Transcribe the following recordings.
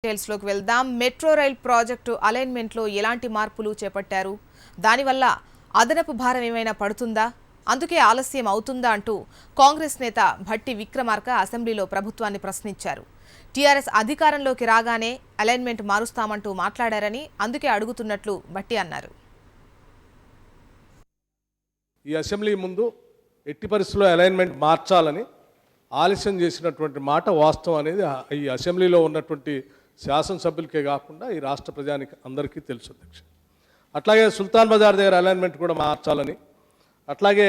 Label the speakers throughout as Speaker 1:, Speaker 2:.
Speaker 1: డీటెయిల్స్లోకి వెళ్దాం. Metro rail project అలైన్మెంట్లో ఎలాంటి మార్పులు చేపట్టారు? దానివల్ల అదనపు భారం ఏమైనా పడుతుందా? అందుకే ఆలస్యం అవుతుందా అంటూ కాంగ్రెస్ నేత భట్టి విక్రమార్క అసెంబ్లీలో ప్రభుత్వాన్ని ప్రశ్నించారు. టీఆర్ఎస్ అధికారంలోకి రాగానే అలైన్మెంట్ మారుస్తామంటూ మాట్లాడారని అందుకే అడుగుతున్నట్లు భట్టి అన్నారు.
Speaker 2: ఈ అసెంబ్లీ ముందు ఎట్టి పరిస్థితుల్లో అలైన్మెంట్ మార్చాలని ఆలస్యం చేసినటువంటి మాట వాస్తవం అనేది ఈ అసెంబ్లీలో ఉన్నటువంటి శాసనసభ్యులకే కాకుండా ఈ రాష్ట్ర ప్రజానికి అందరికీ తెలుసు అధ్యక్ష. అట్లాగే సుల్తాన్ బజార్ దగ్గర అలైన్మెంట్ కూడా మార్చాలని, అట్లాగే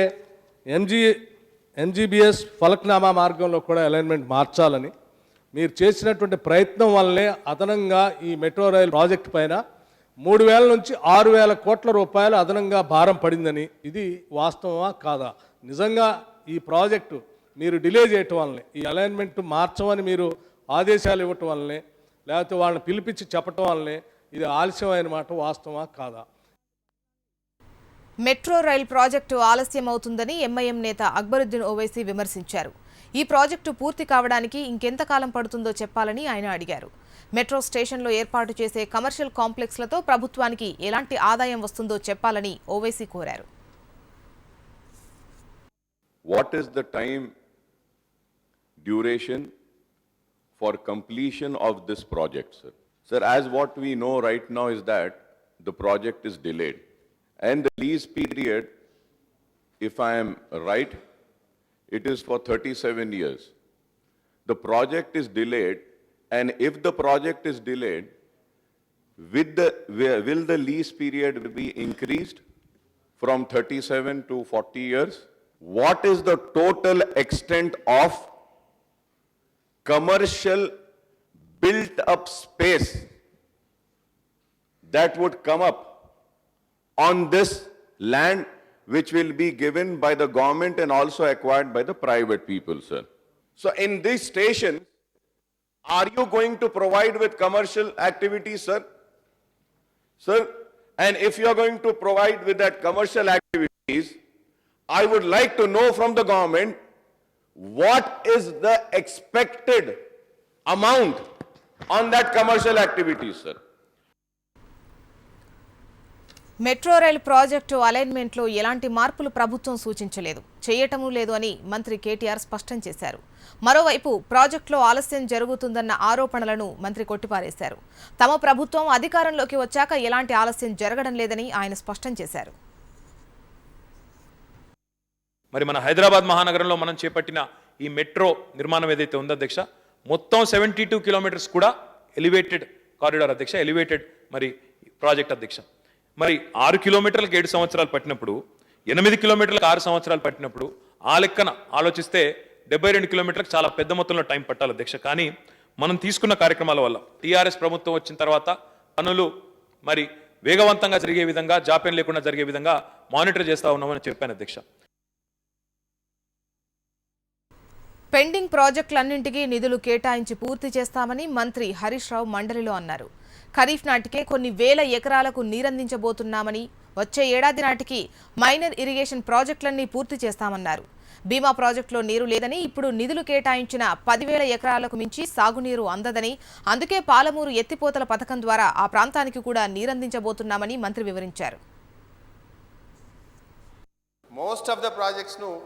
Speaker 2: ఎన్జీబీఎస్ ఫలక్నామా మార్గంలో కూడా అలైన్మెంట్ మార్చాలని మీరు చేసినటువంటి ప్రయత్నం వల్లనే అదనంగా ఈ మెట్రో రైల్ ప్రాజెక్టు పైన 3,000 నుంచి 6,000 కోట్ల రూపాయలు అదనంగా భారం పడిందని, ఇది వాస్తవమా కాదా? నిజంగా ఈ ప్రాజెక్టు మీరు డిలే చేయటం వల్లనే, ఈ అలైన్మెంట్ మార్చమని మీరు ఆదేశాలు ఇవ్వటం వల్లనే, లేకపోతే వాళ్ళని పిలిపించి చెప్పటం వల్లనే ఇది ఆలస్యమైన మాట వాస్తవమా కాదా?
Speaker 1: మెట్రో రైల్ ప్రాజెక్టు ఆలస్యం అవుతుందని ఎంఐఎం నేత అక్బరుద్దీన్ ఓవైసీ విమర్శించారు. ఈ ప్రాజెక్టు పూర్తి కావడానికి ఇంకెంతకాలం పడుతుందో చెప్పాలని ఆయన అడిగారు. మెట్రో స్టేషన్లో ఏర్పాటు చేసే కమర్షియల్ కాంప్లెక్స్లతో ప్రభుత్వానికి ఎలాంటి ఆదాయం వస్తుందో చెప్పాలని ఓవైసీ కోరారు.
Speaker 3: What is the time duration for completion of this project, sir? Sir, as what we know right now is that the project is delayed. And the lease period, if I am right, it is for 37 years. The project is delayed, and if the project is delayed, will the lease period be increased from 37 to 40 years? What is the total extent of commercial built up space that would come up on this land which will be given by the government and also acquired by the private people, sir? So in this station, are you going to provide with commercial activities, sir? Sir, and if you are going to provide with that commercial activities, I would like to know from the government what is the expected amount on that commercial activities, sir.
Speaker 1: Metro rail project అలైన్మెంట్లో ఎలాంటి మార్పులు ప్రభుత్వం సూచించలేదు, చేయటమూ లేదు అని మంత్రి కేటీఆర్ స్పష్టం చేశారు. మరోవైపు ప్రాజెక్టులో ఆలస్యం జరుగుతుందన్న ఆరోపణలను మంత్రి కొట్టిపారేశారు. తమ ప్రభుత్వం అధికారంలోకి వచ్చాక ఎలాంటి ఆలస్యం జరగడం లేదని ఆయన స్పష్టం చేశారు.
Speaker 4: మరి మన హైదరాబాద్ మహానగరంలో మనం చేపట్టిన ఈ మెట్రో నిర్మాణం ఏదైతే ఉందో అధ్యక్ష, మొత్తం 72 కిలోమీటర్స్ కూడా ఎలివేటెడ్ కారిడార్ అధ్యక్ష, ఎలివేటెడ్ మరి ప్రాజెక్ట్ అధ్యక్ష. మరి 6 కిలోమీటర్లకు 7 సంవత్సరాలు పట్టినప్పుడు, 8 కిలోమీటర్లకు 6 సంవత్సరాలు పట్టినప్పుడు ఆ లెక్కన ఆలోచిస్తే 72 కిలోమీటర్లకు చాలా పెద్ద మొత్తంలో టైం పట్టాలి అధ్యక్ష. కానీ మనం తీసుకున్న కార్యక్రమాల వల్ల టీఆర్ఎస్ ప్రభుత్వం వచ్చిన తర్వాత పనులు మరి వేగవంతంగా జరిగే విధంగా, జాప్యం లేకుండా జరిగే విధంగా మానిటర్ చేస్తూ ఉన్నామని చెప్పాను అధ్యక్ష.
Speaker 1: పెండింగ్ ప్రాజెక్టులన్నింటికీ నిధులు కేటాయించి పూర్తి చేస్తామని మంత్రి హరీష్ రావు మండలిలో అన్నారు. ఖరీఫ్ నాటికే కొన్ని వేల ఎకరాలకు నీరందించబోతున్నామని, వచ్చే ఏడాది నాటికి మైనర్ ఇరిగేషన్ ప్రాజెక్టులన్నీ పూర్తి చేస్తామన్నారు. భీమా ప్రాజెక్టులో నీరు లేదని, ఇప్పుడు నిధులు కేటాయించిన 10,000 ఎకరాలకు మించి సాగునీరు అందదని, అందుకే పాలమూరు ఎత్తిపోతల పథకం ద్వారా ఆ ప్రాంతానికి కూడా నీరందించబోతున్నామని మంత్రి వివరించారు.
Speaker 5: Most of the projects